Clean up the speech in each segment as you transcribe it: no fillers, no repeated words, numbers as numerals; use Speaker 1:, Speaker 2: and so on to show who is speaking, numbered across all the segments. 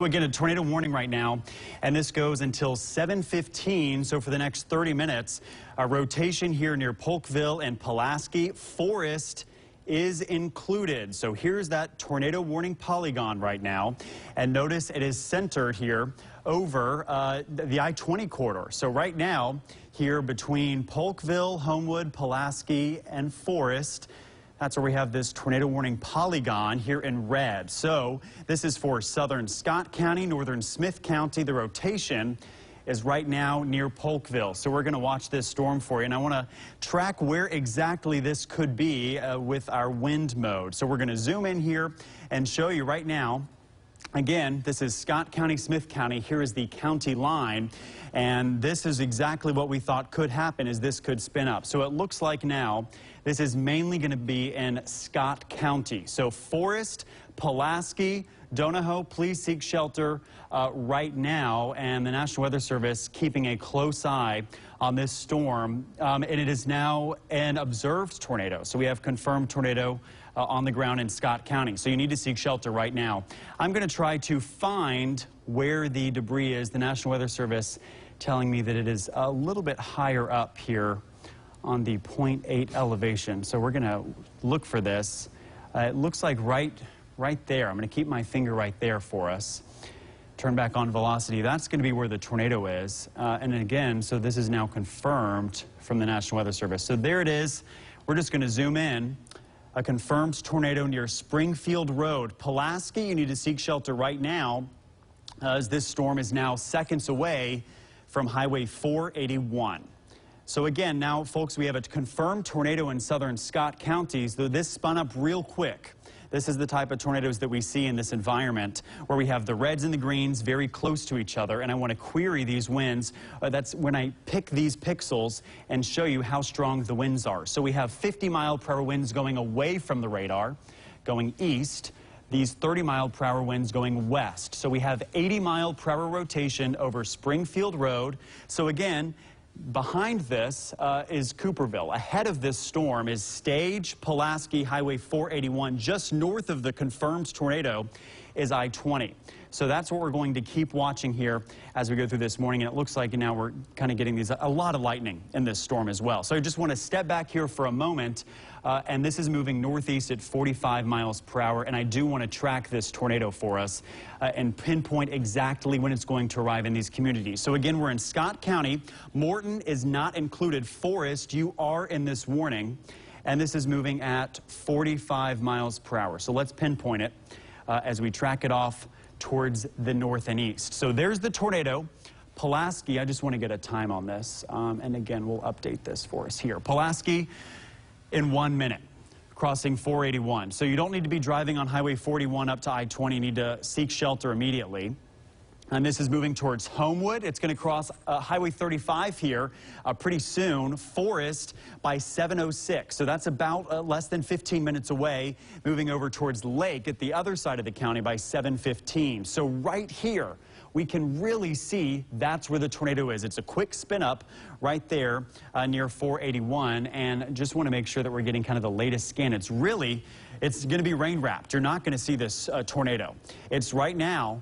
Speaker 1: Again, a tornado warning right now, and this goes until 7:15. So for the next 30 minutes, a rotation here near Polkville and Pulaski. Forest is included. So here's that tornado warning polygon right now. And notice it is centered here over the I-20 corridor. So right now, here between Polkville, Homewood, Pulaski, and Forest, that's where we have this tornado warning polygon here in red. So this is for southern Scott County, northern Smith County. The rotation is right now near Polkville. So we're going to watch this storm for you. And I want to track where exactly this could be with our wind mode. So we're going to zoom in here and show you right now. Again, this is Scott County, Smith County. Here is the county line. And this is exactly what we thought could happen, is this could spin up. So it looks like now this is mainly going to be in Scott County. So Forest, Pulaski, Donahoe, please seek shelter right now. And the National Weather Service keeping a close eye on this storm. And it is now an observed tornado. So we have confirmed tornado on the ground in Scott County. So you need to seek shelter right now. I'm going to try to find where the debris is. The National Weather Service telling me that it is a little bit higher up here on the 0.8 elevation. So we're going to look for this. It looks like right there. I'm going to keep my finger right there for us. Turn back on velocity. That's going to be where the tornado is. And again, so this is now confirmed from the National Weather Service. So there it is. We're just going to zoom in. A confirmed tornado near Springfield Road. Pulaski, you need to seek shelter right now as this storm is now seconds away from Highway 481. So again, now, folks, we have a confirmed tornado in southern Scott counties, though this spun up real quick. This is the type of tornadoes that we see in this environment where we have the reds and the greens very close to each other. And I want to query these winds. That's when I pick these pixels and show you how strong the winds are. So we have 50-mile-per-hour winds going away from the radar, going east. These 30-mile-per-hour winds going west. So we have 80-mile-per-hour rotation over Springfield Road. So again, behind this is Cooperville. Ahead of this storm is Stage, Pulaski, Highway 481. Just north of the confirmed tornado is I-20. So that's what we're going to keep watching here as we go through this morning. And it looks like now we're kind of getting a lot of lightning in this storm as well. So I just want to step back here for a moment. And this is moving northeast at 45 miles per hour. And I do want to track this tornado for us and pinpoint exactly when it's going to arrive in these communities. So again, we're in Scott County. Morton is not included. Forest, you are in this warning. And this is moving at 45 miles per hour. So let's pinpoint it as we track it off towards the north and east. So there's the tornado. Pulaski, I just want to get a time on this. And again, we'll update this for us here. Pulaski in 1 minute, crossing 481. So you don't need to be driving on Highway 41 up to I-20. You need to seek shelter immediately. And this is moving towards Homewood. It's going to cross Highway 35 here pretty soon. Forest by 7:06. So that's about less than 15 minutes away, moving over towards Lake at the other side of the county by 7:15. So right here, we can really see that's where the tornado is. It's a quick spin up right there near 481. And just want to make sure that we're getting kind of the latest scan. It's going to be rain wrapped. You're not going to see this tornado. It's right now,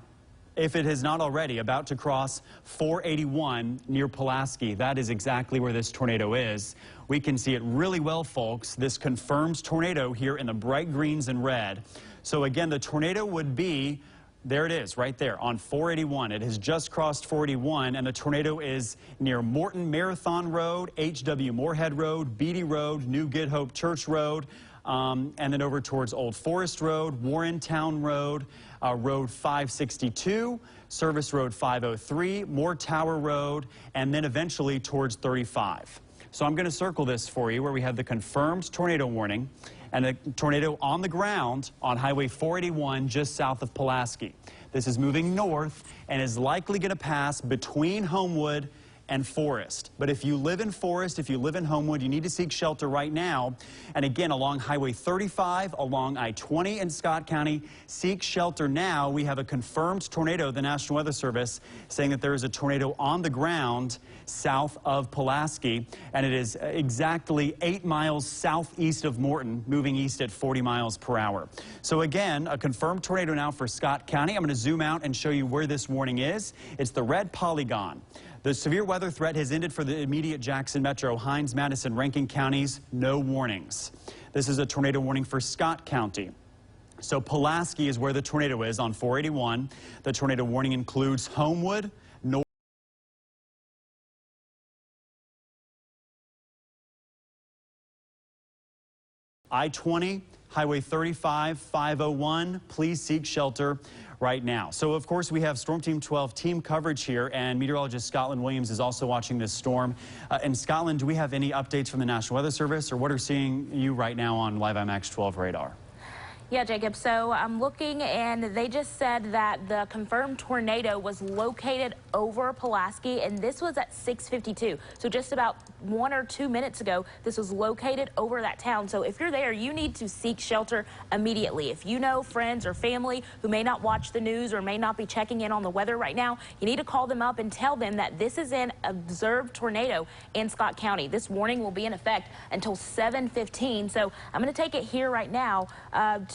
Speaker 1: if it has not already, about to cross 481 near Pulaski. That is exactly where this tornado is. We can see it really well, folks. This confirms tornado here in the bright greens and red. So again, the tornado would be, there it is, right there on 481. It has just crossed 481, and the tornado is near Morton Marathon Road, H.W. Moorhead Road, Beatty Road, New Good Hope Church Road, and then over towards Old Forest Road, Warrentown Road, Road 562, Service Road 503, Moore Tower Road, and then eventually towards 35. So I'm going to circle this for you where we have the confirmed tornado warning and a tornado on the ground on Highway 481 just south of Pulaski. This is moving north and is likely going to pass between Homewood and Forest. But if you live in Forest, if you live in Homewood, you need to seek shelter right now. And again, along Highway 35, along I-20 in Scott County, seek shelter now. We have a confirmed tornado, the National Weather Service saying that there is a tornado on the ground south of Pulaski, and it is exactly 8 miles southeast of Morton, moving east at 40 miles per hour. So again, a confirmed tornado now for Scott County. I'm going to zoom out and show you where this warning is. It's the red polygon. The severe weather threat has ended for the immediate Jackson Metro, Hines, Madison, Rankin counties. No warnings. This is a tornado warning for Scott County. So Pulaski is where the tornado is on 481. The tornado warning includes Homewood, North, I-20, Highway 35, 501. Please seek shelter right now. So, of course, we have Storm Team 12 team coverage here, and meteorologist Scottlin Williams is also watching this storm. And Scottlin, do we have any updates from the National Weather Service, or what are seeing you right now on Live IMAX 12 radar?
Speaker 2: Yeah, Jacob, so I'm looking, and they just said that the confirmed tornado was located over Pulaski, and this was at 6:52. So just about 1 or 2 minutes ago, this was located over that town. So if you're there, you need to seek shelter immediately. If you know friends or family who may not watch the news or may not be checking in on the weather right now, you need to call them up and tell them that this is an observed tornado in Scott County. This warning will be in effect until 7:15. So I'm going to take it here right now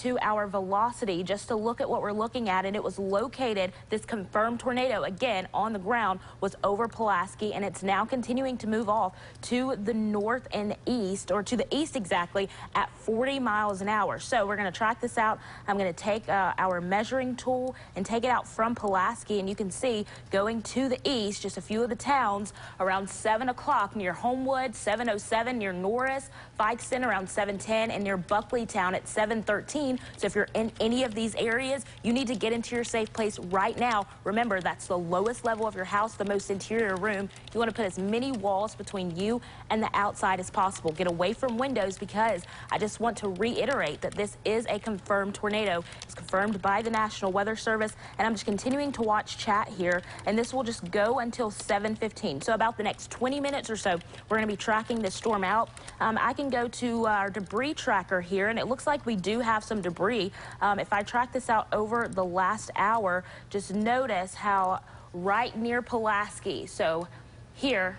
Speaker 2: to our velocity just to look at what we're looking at, and it was located, this confirmed tornado again on the ground was over Pulaski, and it's now continuing to move off to the north and east, or to the east exactly, at 40 miles an hour. So we're going to track this out. I'm going to take our measuring tool and take it out from Pulaski, and you can see going to the east, just a few of the towns around 7 o'clock near Homewood, 7:07 near Norris, Fikeston around 7:10, and near Buckleytown at 7:13. So if you're in any of these areas, you need to get into your safe place right now. Remember, that's the lowest level of your house, the most interior room. You want to put as many walls between you and the outside as possible. Get away from windows, because I just want to reiterate that this is a confirmed tornado. It's confirmed by the National Weather Service, and I'm just continuing to watch chat here, and this will just go until 7:15. So about the next 20 minutes or so, we're going to be tracking this storm out. I can go to our debris tracker here, and it looks like we do have some debris. If I track this out over the last hour, just notice how right near Pulaski, so here,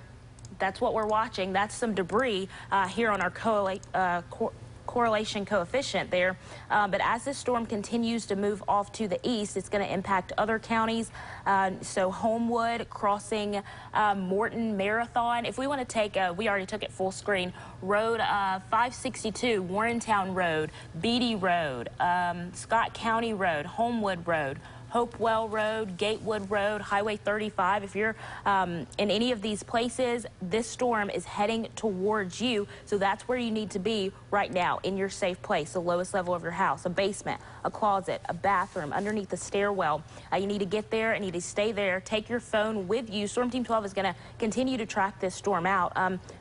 Speaker 2: that's what we're watching. That's some debris here on our correlation coefficient there. But as this storm continues to move off to the east, it's going to impact other counties. So Homewood, crossing Morton, Marathon. If we want to take, we already took it full screen, Road 562, Warrentown Road, Beatty Road, Scott County Road, Homewood Road, Hopewell Road, Gatewood Road, Highway 35. If you're in any of these places, this storm is heading towards you. So that's where you need to be right now, in your safe place, the lowest level of your house, a basement, a closet, a bathroom, underneath the stairwell. You need to get there and you need to stay there. Take your phone with you. Storm Team 12 is going to continue to track this storm out.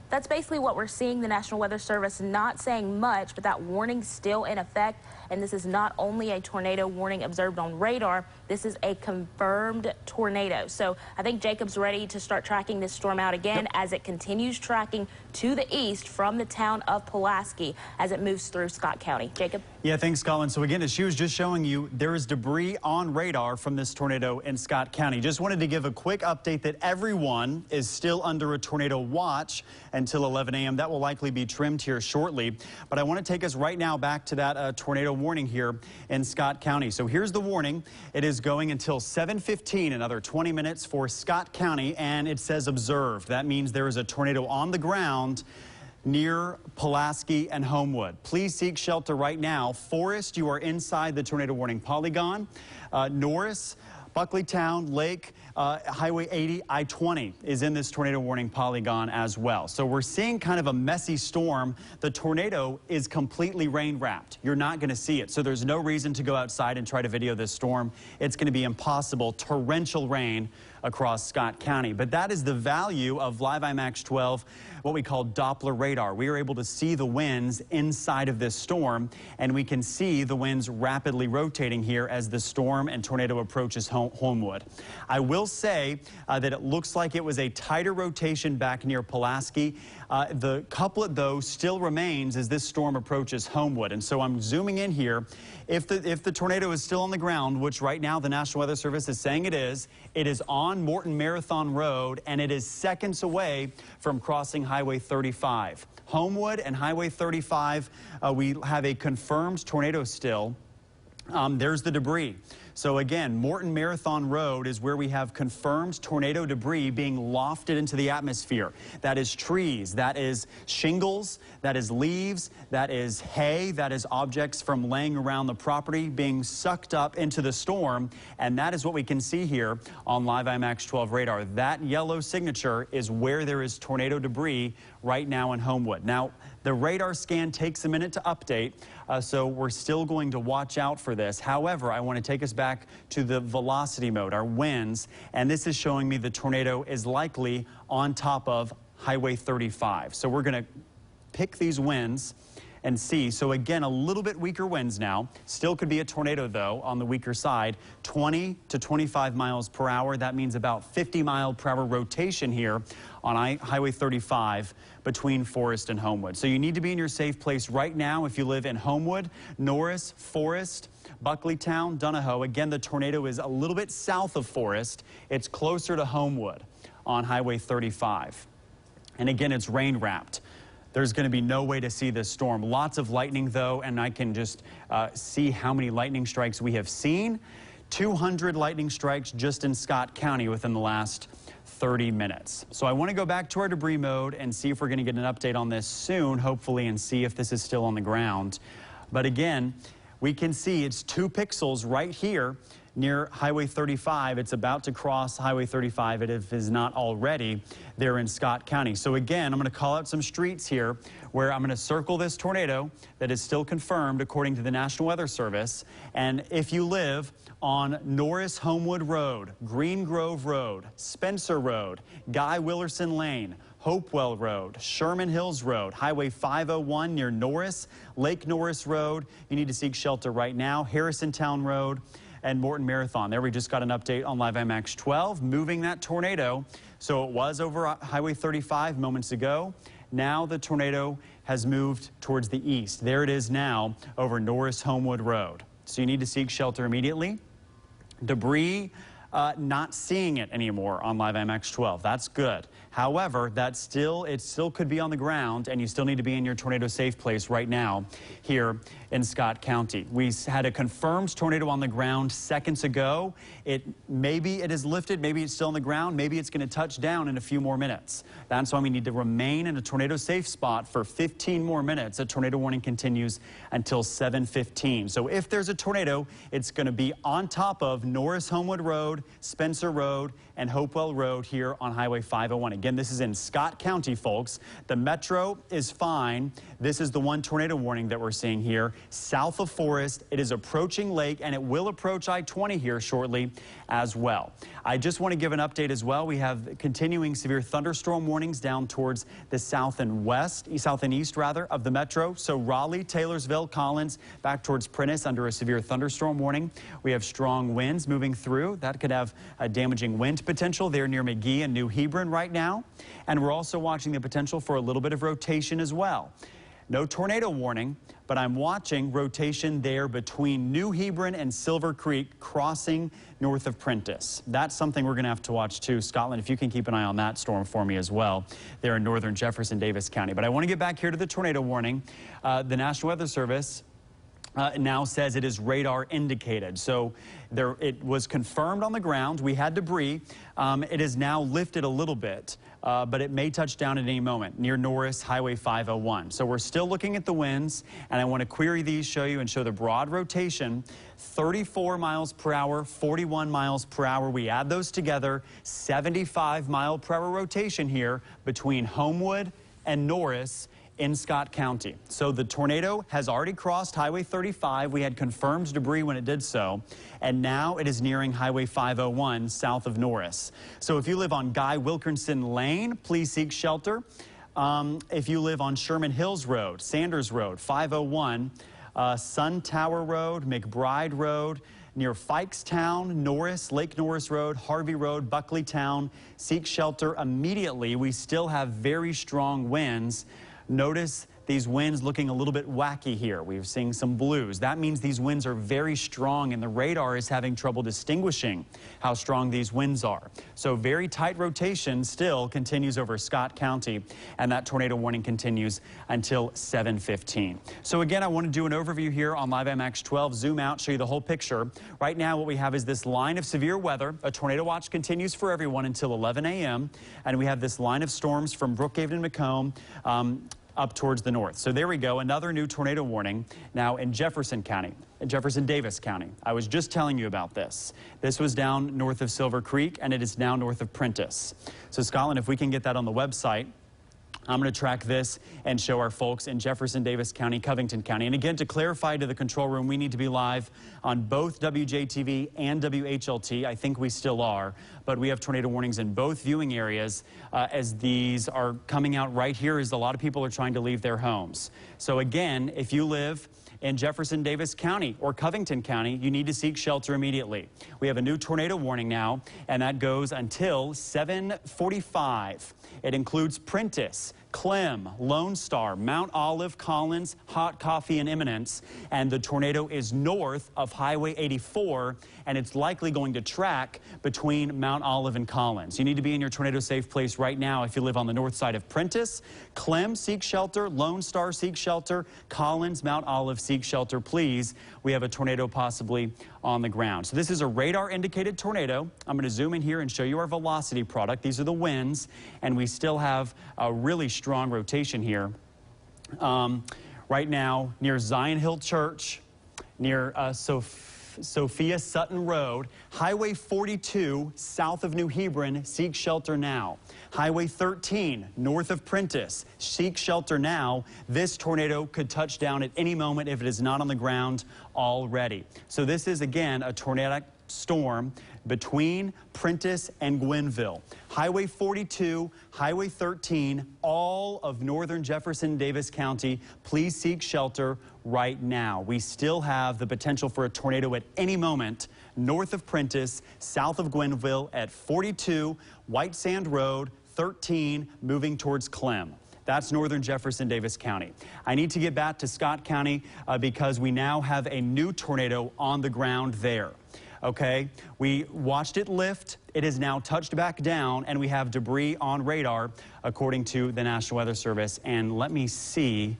Speaker 2: That's basically what we're seeing. The National Weather Service not saying much, but that warning's still in effect. And this is not only a tornado warning observed on radar, this is a confirmed tornado. So I think Jacob's ready to start tracking this storm out again as it continues tracking to the east from the town of Pulaski as it moves through Scott County. Jacob? Yeah, thanks, Colin. So again, as she was just showing you, there is debris on radar from this tornado in Scott County. Just wanted to give a quick update that everyone is still under a tornado watch until 11 a.m. That will likely be trimmed here shortly. But I want to take us right now back to that tornado warning here in Scott County. So here's the warning. It is going until 7:15, another 20 minutes for Scott County, and it says observed. That means there is a tornado on the ground near Pulaski and Homewood. Please seek shelter right now. Forest, you are inside the tornado warning polygon. Norris, Buckleytown, Lake, Highway 80, I-20 is in this tornado warning polygon as well. So we're seeing kind of a messy storm. The tornado is completely rain wrapped. You're not going to see it. So there's no reason to go outside and try to video this storm. It's going to be impossible. Torrential rain across Scott County. But that is the value of Live IMAX 12, what we call Doppler radar. We are able to see the winds inside of this storm, and we can see the winds rapidly rotating here as the storm and tornado approaches home.
Speaker 1: Homewood. I will say that it looks like it was a tighter rotation back near Pulaski. The couplet, though, still remains as this storm approaches Homewood. And so I'm zooming in here. If the tornado is still on the ground, which right now the National Weather Service is saying it is on Morton Marathon Road, and it is seconds away from crossing Highway 35. Homewood and Highway 35, we have a confirmed tornado still. There's the debris. So again, Morton Marathon Road is where we have confirmed tornado debris being lofted into the atmosphere. That is trees, that is shingles, that is leaves, that is hay, that is objects from laying around the property being sucked up into the storm. And that is what we can see here on Live IMAX 12 radar. That yellow signature is where there is tornado debris right now in Homewood. Now, the radar scan takes a minute to update, so we're still going to watch out for this. However, I want to take us back to the velocity mode, our winds, and this is showing me the tornado is likely on top of Highway 35. So we're going to pick these winds and see. So again, a little bit weaker winds now. Still could be a tornado, though, on the weaker side. 20 to 25 miles per hour. That means about 50 mile per hour rotation here on Highway 35 between Forest and Homewood. So you need to be in your safe place right now if you live in Homewood, Norris, Forest, Buckleytown, Donahoe. Again, the tornado is a little bit south of Forest. It's closer to Homewood on Highway 35. And again, it's rain wrapped. There's going to be no way to see this storm. Lots of lightning, though, and I can just see how many lightning strikes we have seen. 200 lightning strikes just in Scott County within the last 30 minutes. So I want to go back to our debris mode and see if we're going to get an update on this soon, hopefully, and see if this is still on the ground. But again, we can see it's 2 pixels right here near Highway 35. It's about to cross Highway 35, if it is not already there in Scott County. So again, I'm going to call out some streets here where I'm going to circle this tornado that is still confirmed according to the National Weather Service. And if you live on Norris Homewood Road, Green Grove Road, Spencer Road, Guy Willerson Lane, Hopewell Road, Sherman Hills Road, Highway 501 near Norris, Lake Norris Road, you need to seek shelter right now, Harrisontown Road, and Morton Marathon. There we just got an update on Live IMAX 12, moving that tornado. So it was over Highway 35 moments ago. Now the tornado has moved towards the east. There it is now over Norris Homewood Road. So you need to seek shelter immediately. Debris, not seeing it anymore on Live IMAX 12. That's good. However, it still could be on the ground, and you still need to be in your tornado safe place right now here in Scott County. We had a confirmed tornado on the ground seconds ago. Maybe it is lifted, maybe it's still on the ground, maybe it's going to touch down in a few more minutes. That's why we need to remain in a tornado safe spot for 15 more minutes. A tornado warning continues until 7:15. So if there's a tornado, it's going to be on top of Norris Homewood Road, Spencer Road, and Hopewell Road here on Highway 501. Again, this is in Scott County, folks. The metro is fine. This is the one tornado warning that we're seeing here. South of Forest, it is approaching Lake, and it will approach I-20 here shortly as well. I just want to give an update as well. We have continuing severe thunderstorm warnings down towards the south and east rather, of the metro. So Raleigh, Taylorsville, Collins, back towards Prentice under a severe thunderstorm warning. We have strong winds moving through. That could have a damaging wind potential there near McGee and New Hebron right now. And we're also watching the potential for a little bit of rotation as well. No tornado warning, but I'm watching rotation there between New Hebron and Silver Creek crossing north of Prentice. That's something we're going to have to watch too. Scotland, if you can keep an eye on that storm for me as well there in northern Jefferson Davis County. But I want to get back here to the tornado warning. The National Weather Service now says it is radar indicated. So it was confirmed on the ground. We had debris. It is now lifted a little bit, but it may touch down at any moment near Norris Highway 501. So we're still looking at the winds, and I want to query these, show you, and show the broad rotation. 34 miles per hour, 41 miles per hour. We add those together, 75 mile per hour rotation here between Homewood and Norris in Scott County. So the tornado has already crossed Highway 35. We had confirmed debris when it did so, and now it is nearing Highway 501 south of Norris. So if you live on Guy Wilkerson Lane, please seek shelter. If you live on Sherman Hills Road, Sanders Road, 501, Sun Tower Road, McBride Road, near Fikestown, Norris, Lake Norris Road, Harvey Road, Buckleytown. Seek shelter immediately. We still have very strong winds. Notice these winds looking a little bit wacky here. We're seeing some blues. That means these winds are very strong, and the radar is having trouble distinguishing how strong these winds are. So very tight rotation still continues over Scott County, and that tornado warning continues until 7:15. So again, I want to do an overview here on Live MX 12. Zoom out, show you the whole picture. Right now, what we have is this line of severe weather. A tornado watch continues for everyone until 11 a.m., and we have this line of storms from Brookhaven and Macomb up towards the north. So there we go, another new tornado warning now in Jefferson County, Jefferson-Davis County. I was just telling you about this. This was down north of Silver Creek, and it is now north of Prentice. So Scotland, if we can get that on the website, I'm going to track this and show our folks in Jefferson-Davis County, Covington County. And again, to clarify to the control room, we need to be live on both WJTV and WHLT. I think we still are, but we have tornado warnings in both viewing areas as these are coming out right here as a lot of people are trying to leave their homes. So again, if you live in Jefferson-Davis County or Covington County, you need to seek shelter immediately. We have a new tornado warning now, and that goes until 7:45. It includes Prentice, Clem, Lone Star, Mount Olive, Collins, Hot Coffee, and Eminence. And the tornado is north of Highway 84, and it's likely going to track between Mount Olive and Collins. You need to be in your tornado safe place right now if you live on the north side of Prentice. Clem, seek shelter. Lone Star, seek shelter. Collins, Mount Olive, seek shelter, please. We have a tornado possibly on the ground. So this is a radar indicated tornado. I'm going to zoom in here and show you our velocity product. These are the winds, and we still have a really strong rotation here. Right now near Zion Hill Church, near Sophia Sutton Road, Highway 42 south of New Hebron, seek shelter now. Highway 13 north of Prentice, seek shelter now. This tornado could touch down at any moment if it is not on the ground already. So this is again a tornadic storm between Prentice and Gwenville. Highway 42, Highway 13, all of northern Jefferson-Davis County, please seek shelter right now. We still have the potential for a tornado at any moment north of Prentice, south of Gwenville at 42, White Sand Road, 13, moving towards Clem. That's northern Jefferson-Davis County. I need to get back to Scott County because we now have a new tornado on the ground there. Okay, we watched it lift. It has now touched back down, and we have debris on radar, according to the National Weather Service. And let me see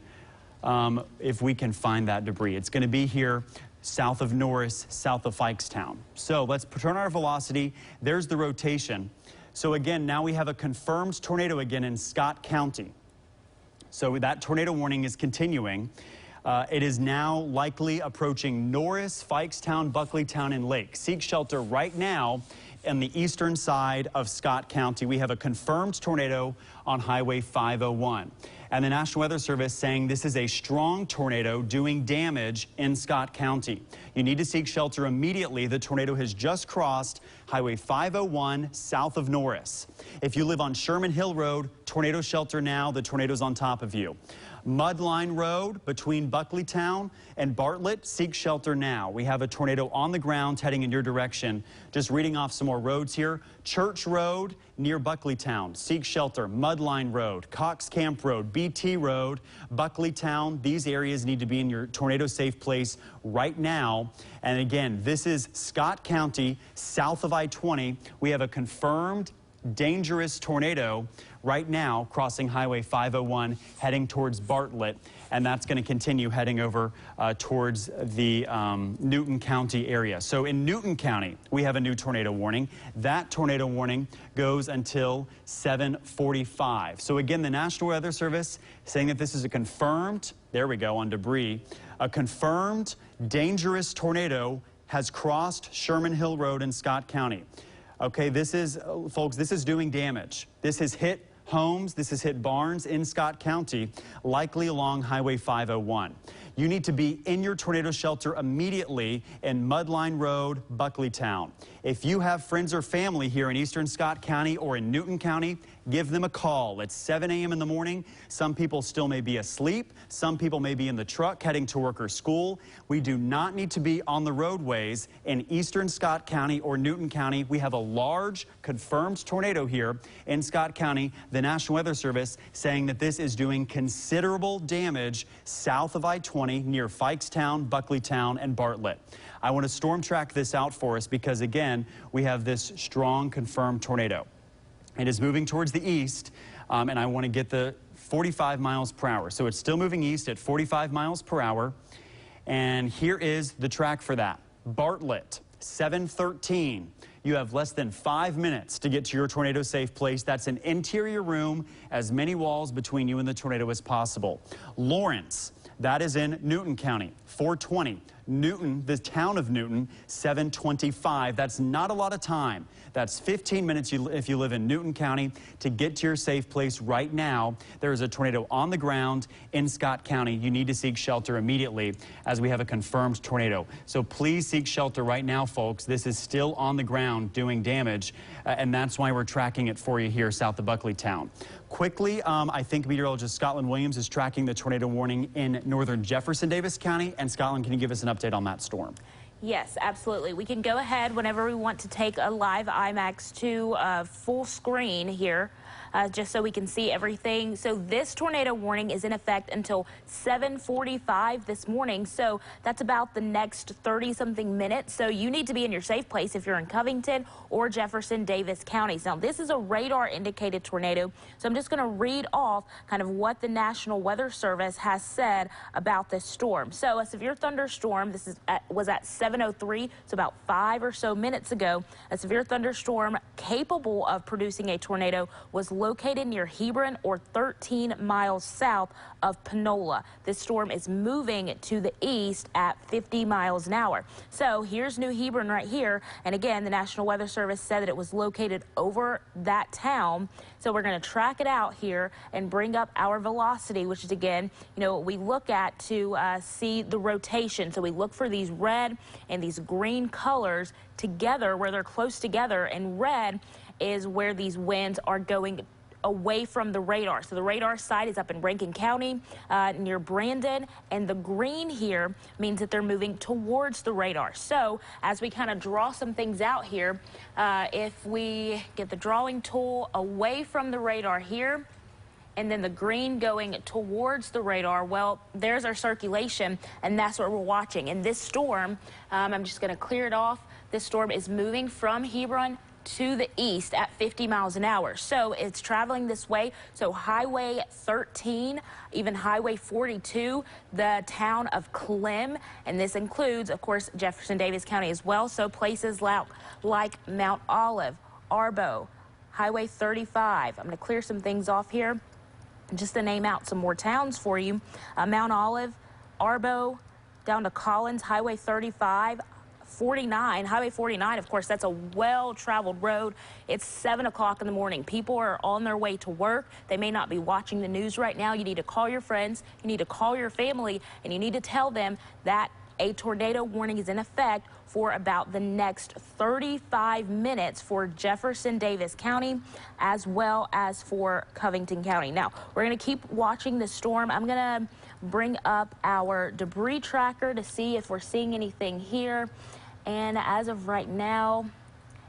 Speaker 1: if we can find that debris. It's going to be here south of Norris, south of Fikestown. So let's turn our velocity. There's the rotation. So again, now we have a confirmed tornado again in Scott County. So that tornado warning is continuing. It is now likely approaching Norris, Fikestown, Buckleytown, and Lake. Seek shelter right now on the eastern side of Scott County. We have a confirmed tornado on Highway 501. And the National Weather Service saying this is a strong tornado doing damage in Scott County. You need to seek shelter immediately. The tornado has just crossed Highway 501 south of Norris. If you live on Sherman Hill Road, tornado shelter now. The tornado's on top of you. Mudline Road between Buckleytown and Bartlett, seek shelter now. We have a tornado on the ground heading in your direction. Just reading off some more roads here. Church Road near Buckleytown, seek shelter. Mudline Road, Cox Camp Road, BT Road, Buckleytown. These areas need to be in your tornado safe place right now. And again, this is Scott County, south of I-20. We have a confirmed dangerous tornado right now crossing Highway 501 heading towards Bartlett, and that's going to continue heading over towards the Newton County area. So in Newton County, we have a new tornado warning. That tornado warning goes until 7:45. So again, the National Weather Service saying that this is a confirmed, there we go on debris, a confirmed dangerous tornado has crossed Sherman Hill Road in Scott County. Okay, this is, folks, this is doing damage. This has hit homes, this has hit barns in Scott County, likely along Highway 501. You need to be in your tornado shelter immediately in Mudline Road, Buckleytown. If you have friends or family here in eastern Scott County or in Newton County, give them a call. It's 7 a.m. in the morning. Some people still may be asleep. Some people may be in the truck heading to work or school. We do not need to be on the roadways in eastern Scott County or Newton County. We have a large confirmed tornado here in Scott County. The National Weather Service saying that this is doing considerable damage south of I-20 near Fikestown, Buckleytown, and Bartlett. I want to storm track this out for us because, again, we have this strong confirmed tornado. It is moving towards the east, and I want to get the 45 miles per hour. So it's still moving east at 45 miles per hour. And here is the track for that. Bartlett, 713. You have less than 5 minutes to get to your tornado safe place. That's an interior room, as many walls between you and the tornado as possible. Lawrence, that is in Newton County, 420. Newton, the town of Newton, 725. That's not a lot of time. That's 15 minutes if you live in Newton County to get to your safe place right now. There is a tornado on the ground in Scott County. You need to seek shelter immediately as we have a confirmed tornado. So please seek shelter right now, folks. This is still on the ground doing damage, and that's why we're tracking it for you here south of Buckleytown. Quickly, I think meteorologist Scottlin Williams is tracking the tornado warning in northern Jefferson Davis County. And Scottlin, can you give us an update on that storm?
Speaker 2: Yes, absolutely. We can go ahead whenever we want to take a live IMAX to full screen here, just so we can see everything. So this tornado warning is in effect until 7:45 this morning. So that's about the next 30-something minutes. So you need to be in your safe place if you're in Covington or Jefferson Davis counties. Now, this is a radar indicated tornado. So I'm just going to read off kind of what the National Weather Service has said about this storm. So a severe thunderstorm, this is was at 7:03, so about 5 or so minutes ago. A severe thunderstorm capable of producing a tornado was located near Hebron or 13 miles south of Panola. This storm is moving to the east at 50 miles an hour. So here's New Hebron right here. And again, the National Weather Service said that it was located over that town. So we're going to track it out here and bring up our velocity, which is, again, you know, what we look at to see the rotation. So we look for these red and these green colors together where they're close together, and red is where these winds are going away from the radar. So the radar site is up in Rankin County near Brandon, and the green here means that they're moving towards the radar. So as we kind of draw some things out here, if we get the drawing tool away from the radar here, and then the green going towards the radar, well, there's our circulation, and that's what we're watching. And this storm, I'm just going to clear it off. This storm is moving from Hebron to the east at 50 miles an hour. So it's traveling this way. So Highway 13, even Highway 42, the town of Clem, and this includes, of course, Jefferson Davis County as well. So places like Mount Olive, Arbo, Highway 35. I'm going to clear some things off here just to name out some more towns for you. Mount Olive, Arbo, down to Collins, Highway 35, 49, Highway 49, of course, that's a well-traveled road. It's 7 o'clock in the morning. People are on their way to work. They may not be watching the news right now. You need to call your friends, you need to call your family, and you need to tell them that a tornado warning is in effect for about the next 35 minutes for Jefferson Davis County as well as for Covington County. Now, we're going to keep watching the storm. I'm going to bring up our debris tracker to see if we're seeing anything here. And as of right now,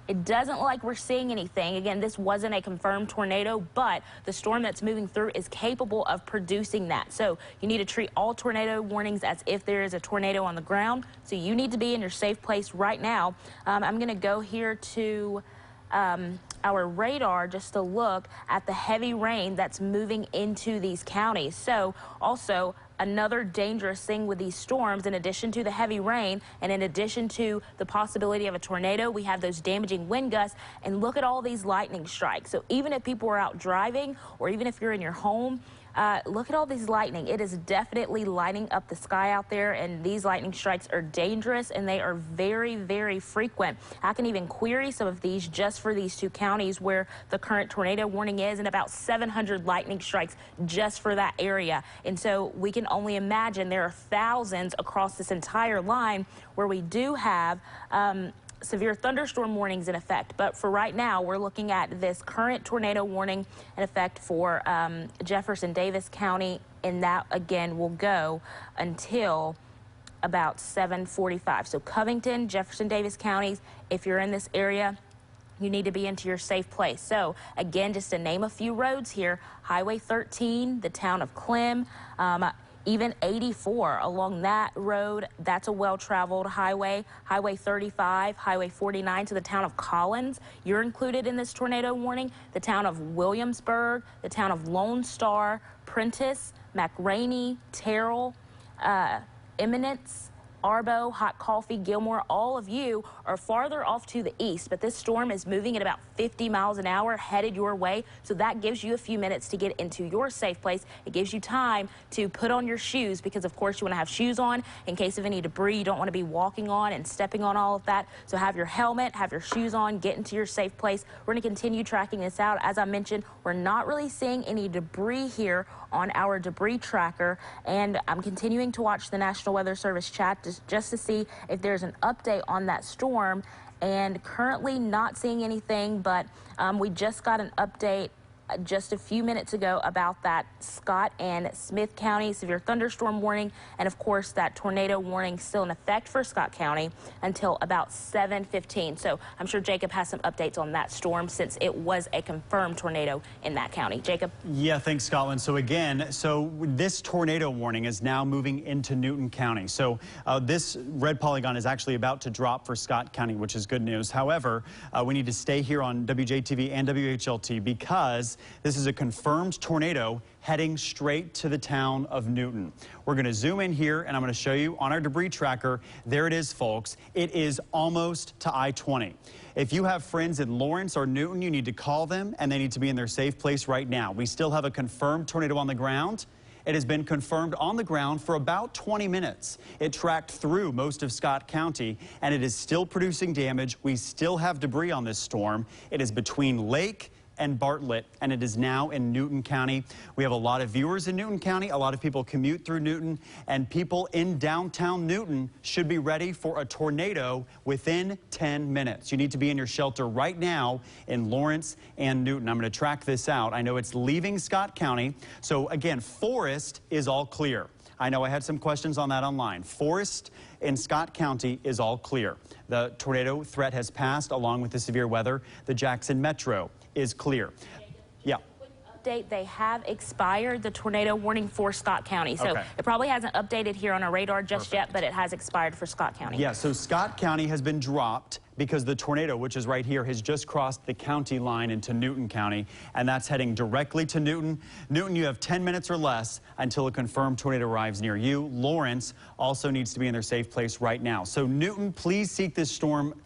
Speaker 2: it doesn't look like we're seeing anything. Again, this wasn't a confirmed tornado, but the storm that's moving through is capable of producing that. So you need to treat all tornado warnings as if there is a tornado on the ground. So you need to be in your safe place right now. I'm going to go here to our radar just to look at the heavy rain that's moving into these counties. So also, another dangerous thing with these storms, in addition to the heavy rain and in addition to the possibility of a tornado, we have those damaging wind gusts. And look at all these lightning strikes. So even if people are out driving, or even if you're in your home, Look at all these lightning. It is definitely lighting up the sky out there, and these lightning strikes are dangerous and they are very, very frequent. I can even query some of these just for these two counties where the current tornado warning is, and about 700 lightning strikes just for that area. And so we can only imagine there are thousands across this entire line where we do have severe thunderstorm warnings in effect. But for right now, we're looking at this current tornado warning in effect for Jefferson Davis County, and that again will go until about 7:45. So Covington, Jefferson Davis counties, if you're in this area, you need to be into your safe place. So again, just to name a few roads here, Highway 13, the town of Clem, even 84 along that road, that's a well-traveled highway. Highway 35, Highway 49 to the town of Collins, you're included in this tornado warning. The town of Williamsburg, the town of Lone Star, Prentice, McRaney, Terrell, Eminence, Arbo, Hot Coffee, Gilmore, all of you are farther off to the east, but this storm is moving at about 50 miles an hour headed your way, so that gives you a few minutes to get into your safe place. It gives you time to put on your shoes because, of course, you want to have shoes on in case of any debris. You don't want to be walking on and stepping on all of that, so have your helmet, have your shoes on, get into your safe place. We're going to continue tracking this out. As I mentioned, we're not really seeing any debris here on our debris tracker, and I'm continuing to watch the National Weather Service chat just to see if there's an update on that storm, and currently not seeing anything, but we just got an update just a few minutes ago about that Scott and Smith County severe thunderstorm warning, and of course that tornado warning still in effect for Scott County until about 7:15. So I'm sure Jacob has some updates on that storm since it was a confirmed tornado in that county. Jacob?
Speaker 1: Yeah, thanks, Scotland. So again, this tornado warning is now moving into Newton County. So this red polygon is actually about to drop for Scott County, which is good news. However, we need to stay here on WJTV and WHLT because this is a confirmed tornado heading straight to the town of Newton. We're going to zoom in here, and I'm going to show you on our debris tracker. There it is, folks. It is almost to I-20. If you have friends in Lawrence or Newton, you need to call them, and they need to be in their safe place right now. We still have a confirmed tornado on the ground. It has been confirmed on the ground for about 20 minutes. It tracked through most of Scott County, and it is still producing damage. We still have debris on this storm. It is between Lake and Bartlett, and it is now in Newton County. We have a lot of viewers in Newton County. A lot of people commute through Newton, and people in downtown Newton should be ready for a tornado within 10 minutes. You need to be in your shelter right now in Lawrence and Newton. I'm going to track this out. I know it's leaving Scott County. So again, Forest is all clear. I know I had some questions on that online. Forest in Scott County is all clear. The tornado threat has passed along with the severe weather. The Jackson Metro is clear. Yeah.
Speaker 2: Update, they have expired the tornado warning for Scott County. So it probably hasn't updated here on our radar just yet, but it has expired for Scott County.
Speaker 1: Yeah, so Scott County has been dropped because the tornado, which is right here, has just crossed the county line into Newton County, and that's heading directly to Newton. Newton, you have 10 minutes or less until a confirmed tornado arrives near you. Lawrence also needs to be in their safe place right now. So Newton, please seek this storm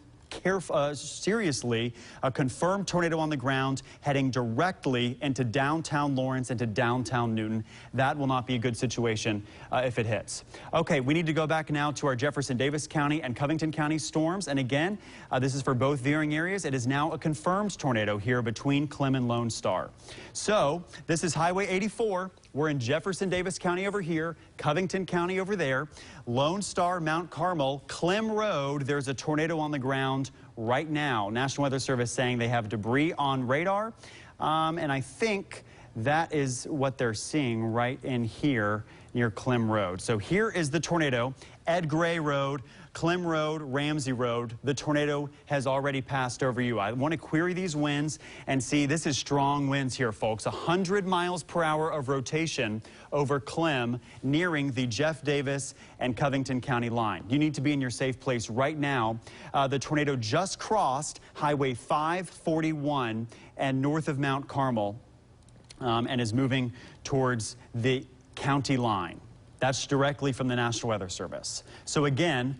Speaker 1: seriously. A confirmed tornado on the ground heading directly into downtown Lawrence, into downtown Newton. That will not be a good situation if it hits. Okay, we need to go back now to our Jefferson Davis County and Covington County storms. And again, this is for both viewing areas. It is now a confirmed tornado here between Clem and Lone Star. So this is Highway 84. We're in Jefferson Davis County over here, Covington County over there, Lone Star, Mount Carmel, Clem Road. There's a tornado on the ground right now. National Weather Service saying they have debris on radar. And I think that is what they're seeing right in here near Clem Road. So here is the tornado. Ed Gray Road, Clem Road, Ramsey Road. The tornado has already passed over you. I want to query these winds and see. This is strong winds here, folks. 100 miles per hour of rotation over Clem, nearing the Jeff Davis and Covington County line. You need to be in your safe place right now. The tornado just crossed Highway 541 and north of Mount Carmel and is moving towards the county line. That's directly from the National Weather Service. So again,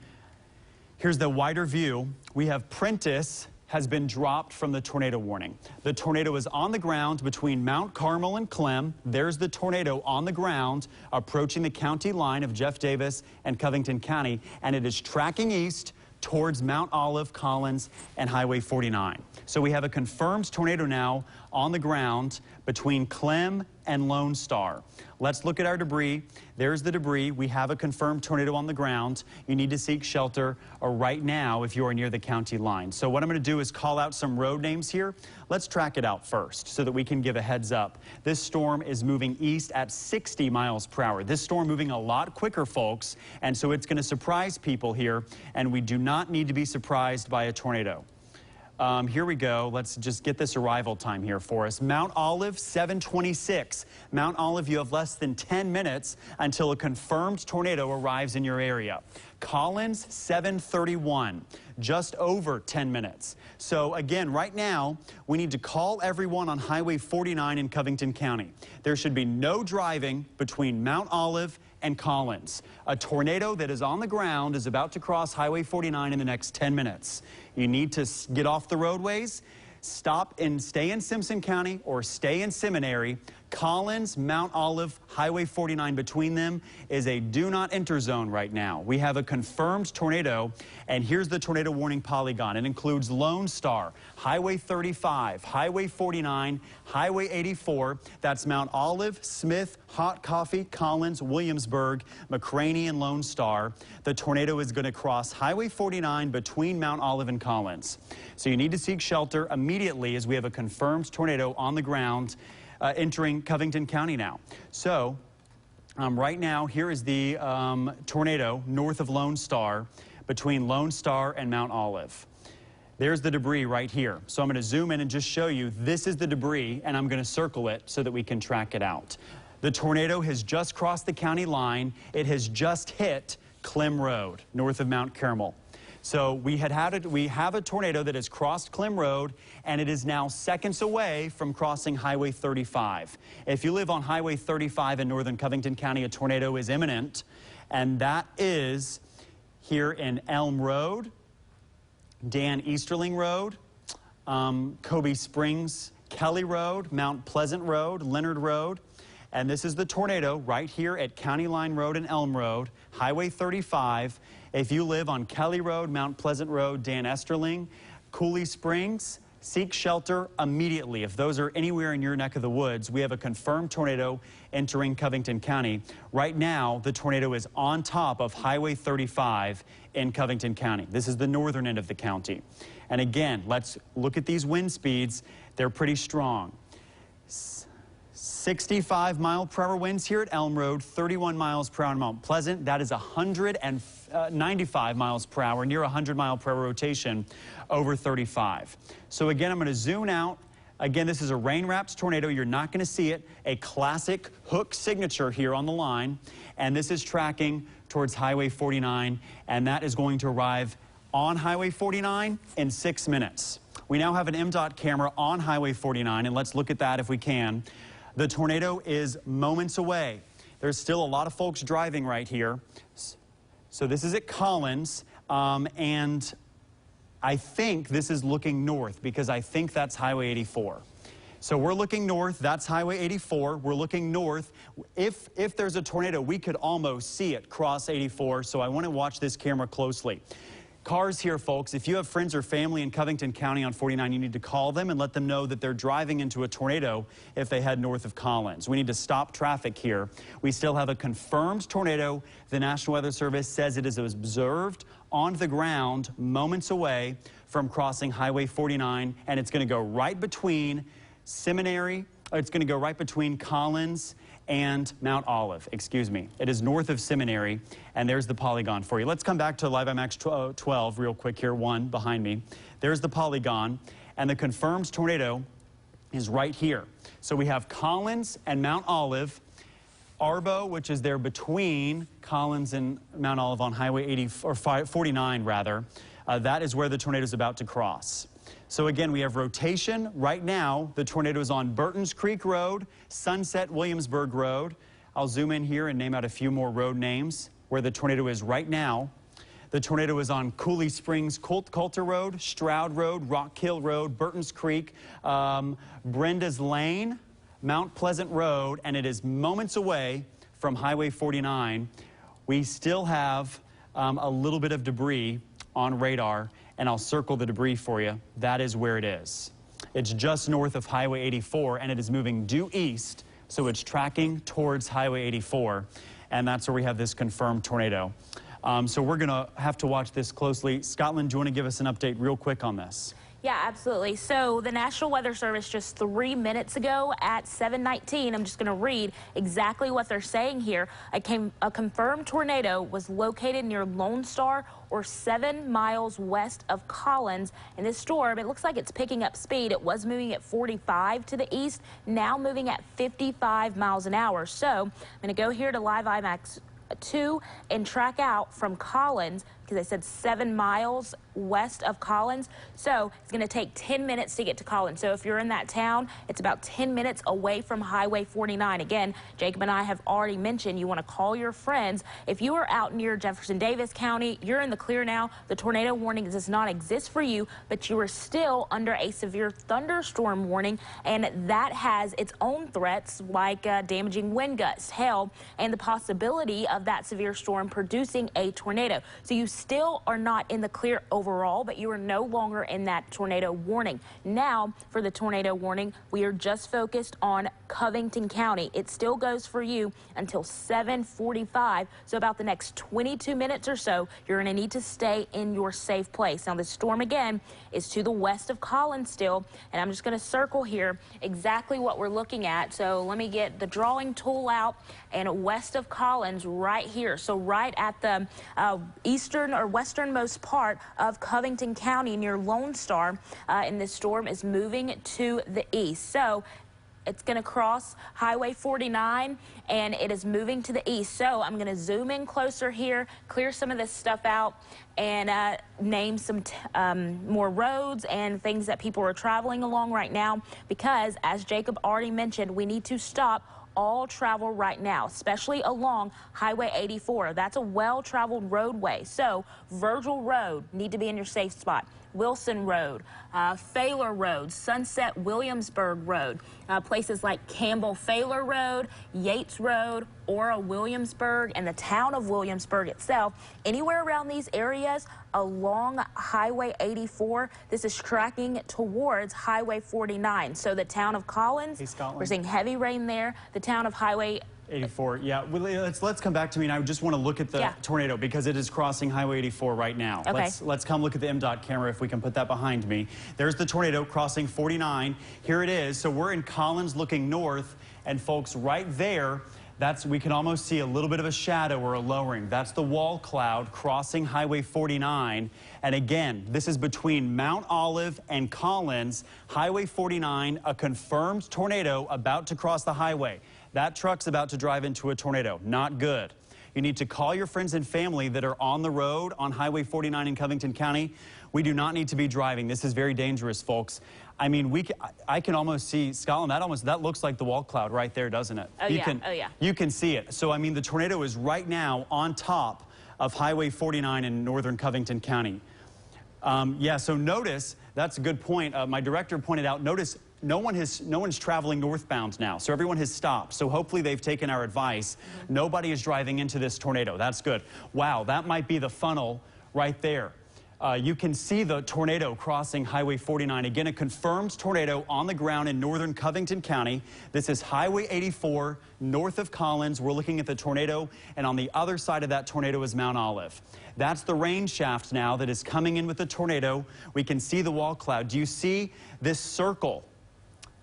Speaker 1: here's the wider view. We have Prentice has been dropped from the tornado warning. The tornado is on the ground between Mount Carmel and Clem. There's the tornado on the ground approaching the county line of Jeff Davis and Covington County, and it is tracking east towards Mount Olive, Collins, and Highway 49. So we have a confirmed tornado now on the ground between Clem and Lone Star. Let's look at our debris. There's the debris. We have a confirmed tornado on the ground. You need to seek shelter right now if you are near the county line. So what I'm going to do is call out some road names here. Let's track it out first so that we can give a heads up. This storm is moving east at 60 miles per hour. This storm moving a lot quicker, folks, and so it's going to surprise people here, and we do not need to be surprised by a tornado. Here we go. Let's just get this arrival time here for us. Mount Olive, 7:26. Mount Olive, you have less than 10 minutes until a confirmed tornado arrives in your area. Collins, 7:31. Just over 10 minutes. So again, right now, we need to call everyone on Highway 49 in Covington County. There should be no driving between Mount Olive and Collins. A tornado that is on the ground is about to cross Highway 49 in the next 10 minutes. You need to get off the roadways, stop and stay in Simpson County or stay in Seminary. Collins, Mount Olive, Highway 49 between them is a do not enter zone right now. We have a confirmed tornado, and here's the tornado warning polygon. It includes Lone Star, Highway 35, Highway 49, Highway 84. That's Mount Olive, Smith, Hot Coffee, Collins, Williamsburg, McCraney, and Lone Star. The tornado is going to cross Highway 49 between Mount Olive and Collins. So you need to seek shelter immediately as we have a confirmed tornado on the ground entering Covington County now. So right now, here is the tornado north of Lone Star between Lone Star and Mount Olive. There's the debris right here. So I'm going to zoom in and just show you this is the debris, and I'm going to circle it so that we can track it out. The tornado has just crossed the county line. It has just hit Clem Road north of Mount Carmel. So we have a tornado that has crossed Clem Road, and it is now seconds away from crossing Highway 35. If you live on Highway 35 in northern Covington County, a tornado is imminent, and that is here in Elm Road, Dan Easterling Road, Kobe Springs, Kelly Road, Mount Pleasant Road, Leonard Road. And this is the tornado right here at County Line Road and Elm Road, Highway 35. If you live on Kelly Road, Mount Pleasant Road, Dan Easterling, Cooley Springs, seek shelter immediately. If those are anywhere in your neck of the woods, we have a confirmed tornado entering Covington County. Right now, the tornado is on top of Highway 35 in Covington County. This is the northern end of the county. And again, let's look at these wind speeds. They're pretty strong. 65 mile per hour winds here at Elm Road, 31 miles per hour in Mount Pleasant. That is 195 miles per hour, near 100 mile per hour rotation over 35. So again, I'm going to zoom out. Again, this is a rain-wrapped tornado. You're not going to see it. A classic hook signature here on the line. And this is tracking towards Highway 49, and that is going to arrive on Highway 49 in 6 minutes. We now have an MDOT camera on Highway 49, and let's look at that if we can. The tornado is moments away. There's still a lot of folks driving right here. So this is at Collins, and I think this is looking north because I think that's Highway 84. So we're looking north. That's Highway 84. We're looking north. If there's a tornado, we could almost see it cross 84, so I want to watch this camera closely. Cars here, folks. If you have friends or family in Covington County on 49, you need to call them and let them know that they're driving into a tornado if they head north of Collins. We need to stop traffic here. We still have a confirmed tornado. The National Weather Service says it is observed on the ground moments away from crossing Highway 49, and it's going to go right between Seminary. It's going to go right between Collins and Mount Olive, excuse me. It is north of Seminary, and there's the polygon for you. Let's come back to Live IMAX 12 real quick here, one behind me. There's the polygon, and the confirmed tornado is right here. So we have Collins and Mount Olive, Arbo, which is there between Collins and Mount Olive on Highway 49 rather. That is where the tornado is about to cross. So again, we have rotation. Right now, the tornado is on Burtons Creek Road, Sunset Williamsburg Road. I'll zoom in here and name out a few more road names where the tornado is right now. The tornado is on Cooley Springs Coulter Road, Stroud Road, Rock Hill Road, Burton's Creek, Brenda's Lane, Mount Pleasant Road, and it is moments away from Highway 49. We still have a little bit of debris on radar, and I'll circle the debris for you. That is where it is. It's just north of Highway 84, and it is moving due east, so it's tracking towards Highway 84, and that's where we have this confirmed tornado. So we're going to have to watch this closely. Scottlin, do you want to give us an update real quick on this?
Speaker 2: Yeah, absolutely. So the National Weather Service just 3 minutes ago at 7:19, I'm just going to read exactly what they're saying here. A confirmed tornado was located near Lone Star or 7 miles west of Collins. And this storm, it looks like it's picking up speed. It was moving at 45 to the east, now moving at 55 miles an hour. So I'm going to go here to Live IMAX 2 and track out from Collins, because they said 7 miles west of Collins. So it's going to take 10 minutes to get to Collins. So if you're in that town, it's about 10 minutes away from Highway 49. Again, Jacob and I have already mentioned you want to call your friends. If you are out near Jefferson Davis County, you're in the clear now. The tornado warning does not exist for you, but you are still under a severe thunderstorm warning, and that has its own threats like damaging wind gusts, hail, and the possibility of that severe storm producing a tornado. So you still are not in the clear overall, but you are no longer in that tornado warning. Now, for the tornado warning, we are just focused on Covington County. It still goes for you until 7:45. So about the next 22 minutes or so, you're going to need to stay in your safe place. Now, the storm again is to the west of Collins still, and I'm just going to circle here exactly what we're looking at. So let me get the drawing tool out, and west of Collins right here. So right at the eastern or westernmost part of Covington County near Lone Star, and this storm is moving to the east. So it's going to cross Highway 49, and it is moving to the east. So I'm going to zoom in closer here, clear some of this stuff out, and name some more roads and things that people are traveling along right now, because as Jacob already mentioned, we need to stop all travel right now, especially along Highway 84. That's a well-traveled roadway. So Virgil Road, need to be in your safe spot. Wilson Road, Faylor Road, Sunset Williamsburg Road, places like Campbell Faylor Road, Yates Road, Ora Williamsburg, and the town of Williamsburg itself. Anywhere around these areas along Highway 84, this is tracking towards Highway 49. So the town of Collins, we're seeing heavy rain there. The town of Highway
Speaker 1: 84, yeah. Well, let's come back to me, and I just want to look at the tornado because it is crossing Highway 84 right now.
Speaker 2: Okay.
Speaker 1: Let's come look at the MDOT camera if we can put that behind me. There's the tornado crossing 49. Here it is. So we're in Collins looking north, and folks, right there, we can almost see a little bit of a shadow or a lowering. That's the wall cloud crossing Highway 49. And again, this is between Mount Olive and Collins. Highway 49, a confirmed tornado about to cross the highway. That truck's about to drive into a tornado. Not good. You need to call your friends and family that are on the road on Highway 49 in Covington County. We do not need to be driving. This is very dangerous, folks. I mean, I can almost see, Scotland, that looks like the wall cloud right there, doesn't it?
Speaker 2: Oh, yeah.
Speaker 1: You can see it. So, I mean, the tornado is right now on top of Highway 49 in northern Covington County. Yeah, so notice, that's a good point. My director pointed out, notice no one's traveling northbound now, so everyone has stopped. So hopefully they've taken our advice. Nobody is driving into this tornado. That's good. Wow, that might be the funnel right there. You can see the tornado crossing Highway 49. Again, a confirmed tornado on the ground in northern Covington County. This is Highway 84 north of Collins. We're looking at the tornado, and on the other side of that tornado is Mount Olive. That's the rain shaft now that is coming in with the tornado. We can see the wall cloud. Do you see this circle?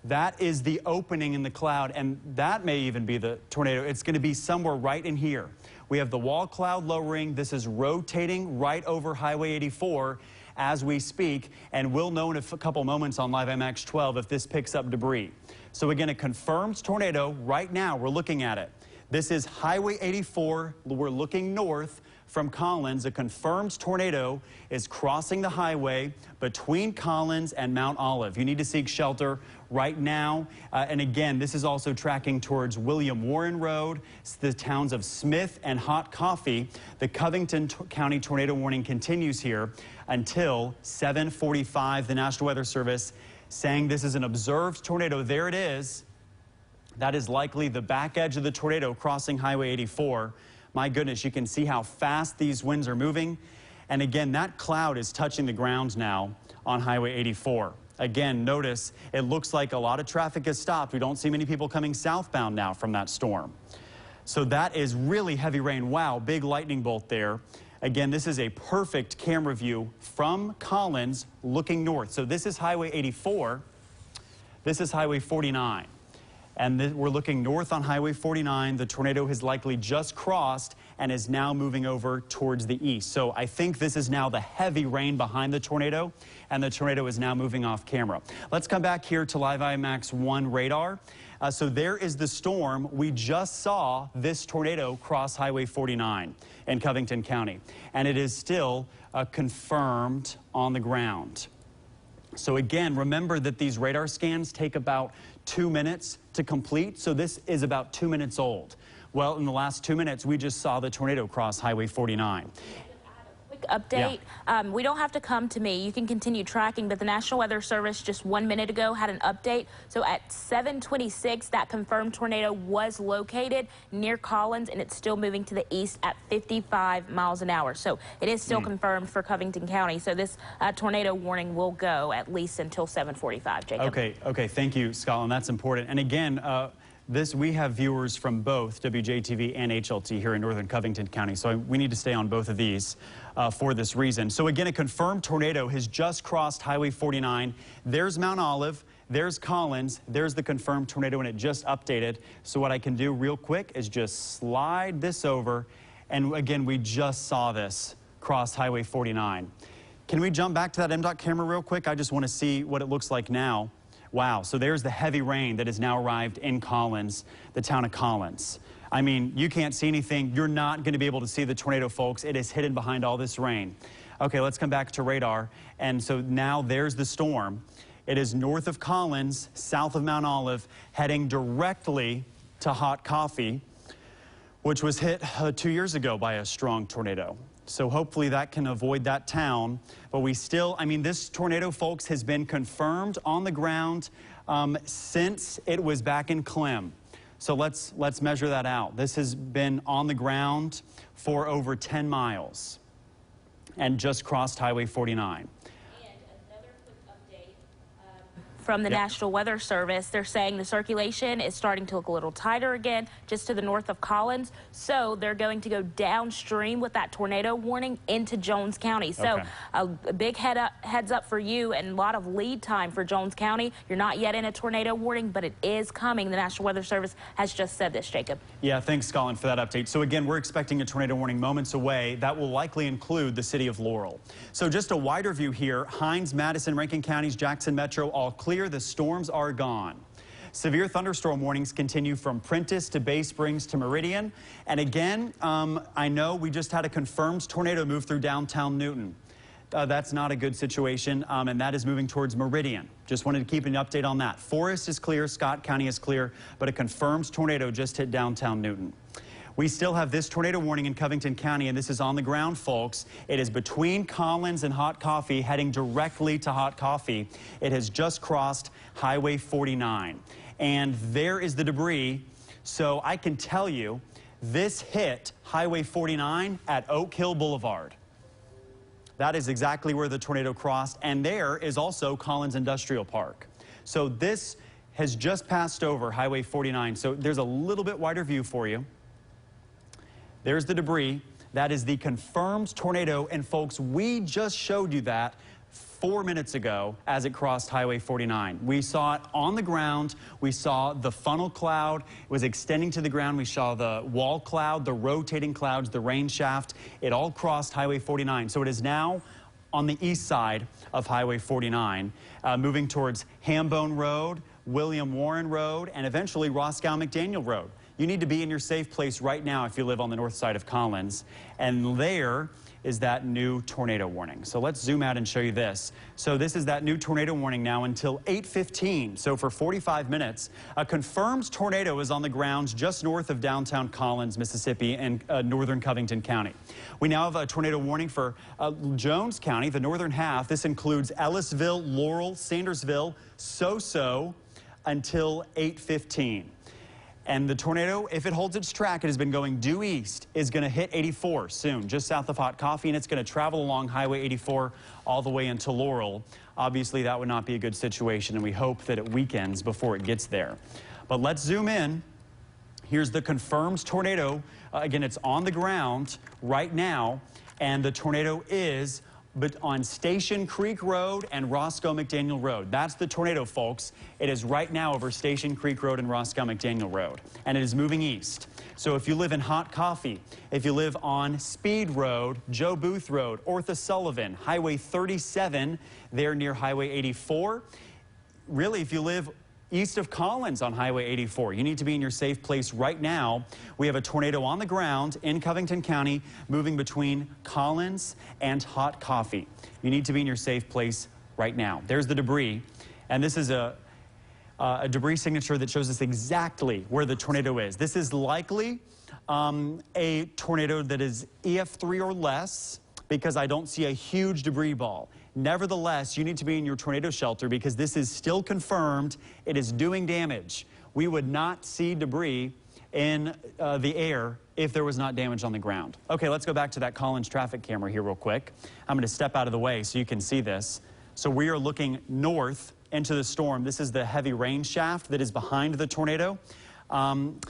Speaker 1: That is the opening in the cloud, and that may even be the tornado. It's going to be somewhere right in here. We have the wall cloud lowering. This is rotating right over Highway 84 as we speak, and we'll know in a couple moments on Live IMAX 12 if this picks up debris. So again, a confirmed tornado right now. We're looking at it. This is Highway 84. We're looking north. from Collins, a confirmed tornado is crossing the highway between Collins and Mount Olive. You need to seek shelter right now. And again, this is also tracking towards William Warren Road, the towns of Smith and Hot Coffee. The Covington County tornado warning continues here until 7:45. The National Weather Service saying this is an observed tornado. There it is. That is likely the back edge of the tornado crossing Highway 84. My goodness, you can see how fast these winds are moving. And again, that cloud is touching the ground now on Highway 84. Again, notice it looks like a lot of traffic has stopped. We don't see many people coming southbound now from that storm. So that is really heavy rain. Wow, big lightning bolt there. Again, this is a perfect camera view from Collins looking north. So this is Highway 84. This is Highway 49. And we're looking north on Highway 49. The tornado has likely just crossed and is now moving over towards the east. So I think this is now the heavy rain behind the tornado, and the tornado is now moving off camera. Let's come back here to Live IMAX 1 radar. So there is the storm. We just saw this tornado cross Highway 49 in Covington County, and it is still confirmed on the ground. So again, remember that these radar scans take about 2 minutes to complete. So this is about 2 minutes old. Well, in the last 2 minutes, we just saw the tornado cross Highway 49.
Speaker 2: Update. Yeah. We don't have to come to me. You can continue tracking, but the National Weather Service just 1 minute ago had an update. So at 7:26, that confirmed tornado was located near Collins, and it's still moving to the east at 55 miles an hour. So it is still confirmed for Covington County. So this tornado warning will go at least until 7:45, Jacob.
Speaker 1: Okay. Thank you, Scottlin. That's important. And again, we have viewers from both WJTV and HLT here in northern Covington County, so we need to stay on both of these for this reason. So again, a confirmed tornado has just crossed Highway 49. There's Mount Olive, there's Collins, there's the confirmed tornado, and it just updated. So what I can do real quick is just slide this over, and again, we just saw this cross Highway 49. Can we jump back to that MDOT camera real quick? I just want to see what it looks like now. Wow, so there's the heavy rain that has now arrived in Collins, the town of Collins. I mean, you can't see anything. You're not going to be able to see the tornado, folks. It is hidden behind all this rain. Okay, let's come back to radar. And so now there's the storm. It is north of Collins, south of Mount Olive, heading directly to Hot Coffee, which was hit 2 years ago by a strong tornado. So hopefully that can avoid that town. But we still, I mean, this tornado, folks, has been confirmed on the ground since it was back in Clem. So let's measure that out. This has been on the ground for over 10 miles and just crossed Highway 49.
Speaker 2: From the National Weather Service, they're saying the circulation is starting to look a little tighter again just to the north of Collins. So they're going to go downstream with that tornado warning into Jones County. So a big heads up for you, and a lot of lead time for Jones County. You're not yet in a tornado warning, but it is coming. The National Weather Service has just said this, Jacob.
Speaker 1: Yeah, thanks, Scottlin, for that update. So again, we're expecting a tornado warning moments away. That will likely include the city of Laurel. So just a wider view here. Hines, Madison, Rankin Counties, Jackson Metro, all clear. The storms are gone. Severe thunderstorm warnings continue from Prentice to Bay Springs to Meridian. And again, I know we just had a confirmed tornado move through downtown Newton. That's not a good situation, and that is moving towards Meridian. Just wanted to keep an update on that. Forest is clear, Scott County is clear, but a confirmed tornado just hit downtown Newton. We still have this tornado warning in Covington County, and this is on the ground, folks. It is between Collins and Hot Coffee, heading directly to Hot Coffee. It has just crossed Highway 49, and there is the debris. So I can tell you, this hit Highway 49 at Oak Hill Boulevard. That is exactly where the tornado crossed, and there is also Collins Industrial Park. So this has just passed over Highway 49, so there's a little bit wider view for you. There's the debris. That is the confirmed tornado. And folks, we just showed you that 4 minutes ago as it crossed Highway 49. We saw it on the ground. We saw the funnel cloud. It was extending to the ground. We saw the wall cloud, the rotating clouds, the rain shaft. It all crossed Highway 49. So it is now on the east side of Highway 49, moving towards Hambone Road, William Warren Road, and eventually Roscoe McDaniel Road. you need to be in your safe place right now if you live on the north side of Collins. And there is that new tornado warning. So let's zoom out and show you this. So this is that new tornado warning now until 8:15. So for 45 minutes, a confirmed tornado is on the ground just north of downtown Collins, Mississippi, and northern Covington County. We now have a tornado warning for Jones County, the northern half. This includes Ellisville, Laurel, Sandersville, So-So until 8:15. And the tornado, if it holds its track, it has been going due east, is going to hit 84 soon, just south of Hot Coffee, and it's going to travel along Highway 84 all the way into Laurel. Obviously, that would not be a good situation, and we hope that it weakens before it gets there. But let's zoom in. Here's the confirmed tornado. Again, it's on the ground right now, and the tornado is on Station Creek Road and Roscoe McDaniel Road. That's the tornado, folks. It is right now over Station Creek Road and Roscoe McDaniel Road, and it is moving east. So if you live in Hot Coffee, if you live on Speed Road, Joe Booth Road, Ortha Sullivan, Highway 37, there near Highway 84, really, if you live east of Collins on Highway 84. You need to be in your safe place right now. We have a tornado on the ground in Covington County moving between Collins and Hot Coffee. You need to be in your safe place right now. There's the debris, and this is a debris signature that shows us exactly where the tornado is. This is likely a tornado that is EF3 or less, because I don't see a huge debris ball. Nevertheless, you need to be in your tornado shelter because this is still confirmed. It is doing damage. We would not see debris in the air if there was not damage on the ground. Okay, let's go back to that Collins traffic camera here real quick. I'm going to step out of the way so you can see this. So we are looking north into the storm. This is the heavy rain shaft that is behind the tornado. And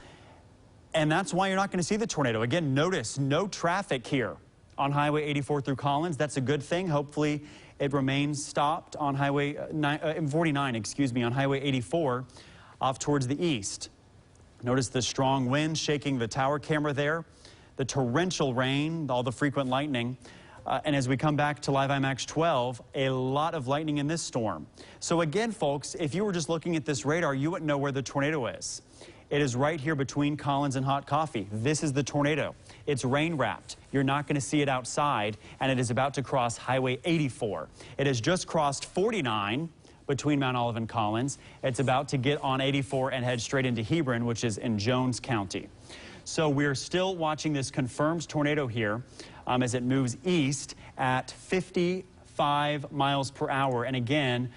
Speaker 1: that's why you're not going to see the tornado. Again, notice no traffic here on Highway 84 through Collins. That's a good thing. Hopefully it remains stopped on Highway 49, on Highway 84 off towards the east. Notice the strong wind shaking the tower camera there, the torrential rain, all the frequent lightning. And as we come back to Live IMAX 12, a lot of lightning in this storm. So again, folks, if you were just looking at this radar, you wouldn't know where the tornado is. It is right here between Collins and Hot Coffee. This is the tornado. It's rain wrapped. You're not going to see it outside, and it is about to cross Highway 84. It has just crossed 49 between Mount Olive and Collins. It's about to get on 84 and head straight into Hebron, which is in Jones County. So we're still watching this confirmed tornado here as it moves east at 55 miles per hour. And again,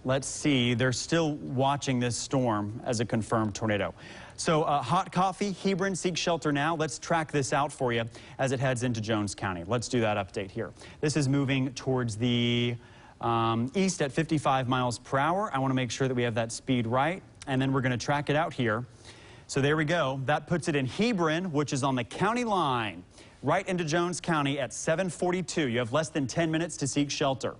Speaker 1: let's see, they're still watching this storm as a confirmed tornado. So Hot Coffee, Hebron, seek shelter now. Let's track this out for you as it heads into Jones County. Let's do that update here. This is moving towards the east at 55 miles per hour. I want to make sure that we have that speed right, and then we're going to track it out here. So there we go. That puts it in Hebron, which is on the county line, right into Jones County at 7:42. You have less than 10 minutes to seek shelter.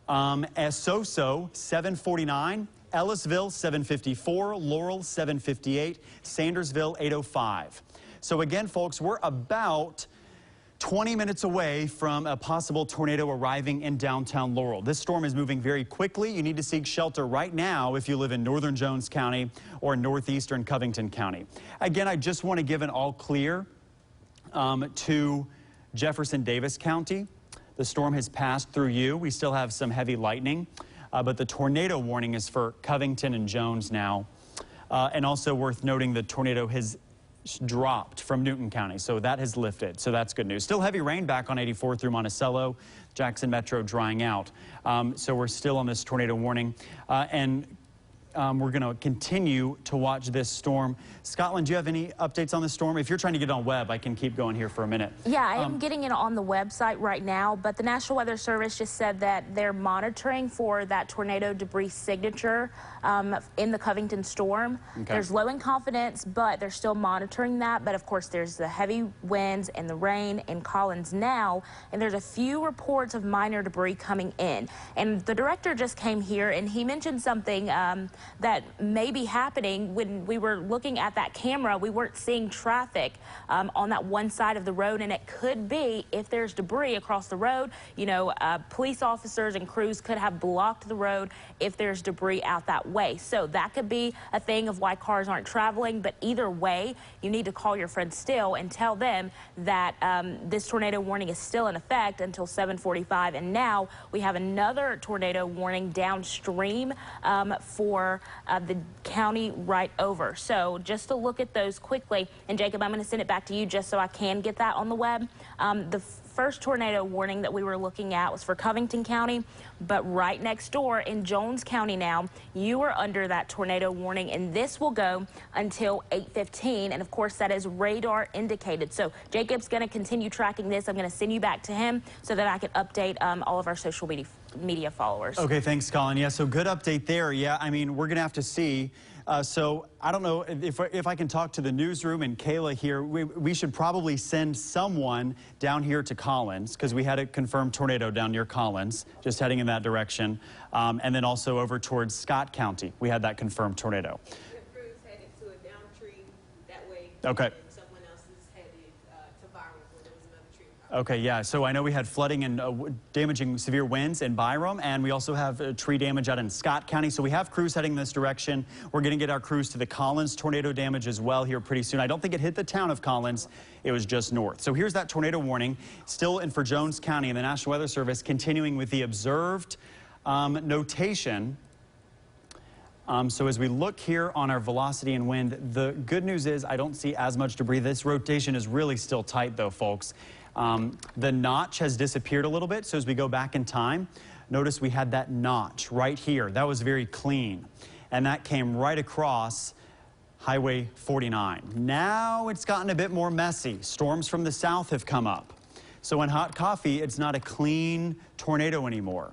Speaker 1: As So-So, 7:49, Ellisville, 7:54, Laurel, 7:58, Sandersville, 8:05. So again, folks, we're about 20 minutes away from a possible tornado arriving in downtown Laurel. This storm is moving very quickly. You need to seek shelter right now if you live in northern Jones County or northeastern Covington County. Again, I just want to give an all clear to Jefferson Davis County. The storm has passed through you. We still have some heavy lightning, but the tornado warning is for Covington and Jones now. And also worth noting, the tornado has dropped from Newton County, so that has lifted. So that's good news. Still heavy rain back on 84 through Monticello, Jackson Metro drying out. So we're still on this tornado warning. We're going to continue to watch this storm. Scottlin, do you have any updates on this storm? If you're trying to get on web, I can keep going here for a minute.
Speaker 2: Yeah, I am getting it on the website right now, but the National Weather Service just said that they're monitoring for that tornado debris signature in the Covington storm. Okay. There's low in confidence, but they're still monitoring that. But of course, there's the heavy winds and the rain in Collins now, and there's a few reports of minor debris coming in. And the director just came here, and he mentioned something that may be happening. When we were looking at that camera, we weren't seeing traffic on that one side of the road, and it could be, if there's debris across the road, you know, police officers and crews could have blocked the road if there's debris out that way. So that could be a thing of why cars aren't traveling. But either way, you need to call your friends still and tell them that this tornado warning is still in effect until 7:45. And now we have another tornado warning downstream for the county right over. So just to look at those quickly, and Jacob, I'm going to send it back to you just so I can get that on the web. The first tornado warning that we were looking at was for Covington County, but right next door in Jones County now, you are under that tornado warning, and this will go until 8:15, and of course that is radar indicated. So Jacob's going to continue tracking this. I'm going to send you back to him so that I can update all of our social media followers.
Speaker 1: Okay, thanks, Scottlin. Yeah, so good update there. Yeah, I mean, we're going to have to see. So I don't know if I can talk to the newsroom and Kayla here. We should probably send someone down here to Collins, because we had a confirmed tornado down near Collins, just heading in that direction. And then also over towards Scott County, we had that confirmed tornado.
Speaker 3: The crews headed to a down tree that way.
Speaker 1: Okay.
Speaker 3: And someone else is headed to Byram, where there was another tree.
Speaker 1: Okay, yeah, so I know we had flooding and damaging severe winds in Byram, and we also have tree damage out in Scott County. So we have crews heading this direction. We're going to get our crews to the Collins tornado damage as well here pretty soon. I don't think it hit the town of Collins. It was just north. So here's that tornado warning still in for Jones County, and the National Weather Service continuing with the observed notation. So as we look here on our velocity and wind, the good news is I don't see as much debris. This rotation is really still tight though, folks. The notch has disappeared a little bit. So as we go back in time, notice we had that notch right here. That was very clean. And that came right across Highway 49. Now it's gotten a bit more messy. Storms from the south have come up. So in hot coffee, it's not a clean tornado anymore.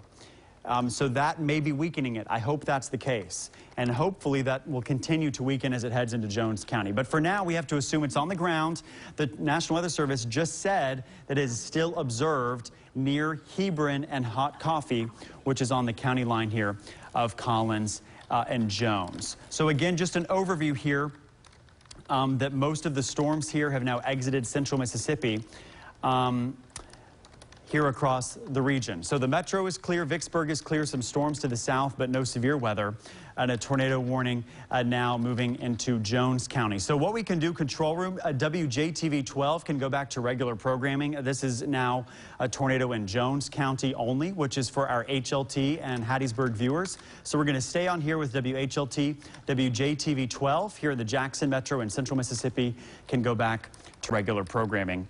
Speaker 1: So that may be weakening it. I hope that's the case. And hopefully that will continue to weaken as it heads into Jones County. But for now, we have to assume it's on the ground. The National Weather Service just said that it is still observed near Hebron and Hot Coffee, which is on the county line here of Collins and Jones. So again, just an overview here that most of the storms here have now exited central Mississippi. Here across the region. So the metro is clear, Vicksburg is clear, some storms to the south, but no severe weather, and a tornado warning now moving into Jones County. So what we can do, control room, WJTV 12 can go back to regular programming. This is now a tornado in Jones County only, which is for our HLT and Hattiesburg viewers. So we're going to stay on here with WHLT, WJTV 12 here in the Jackson Metro in central Mississippi can go back to regular programming.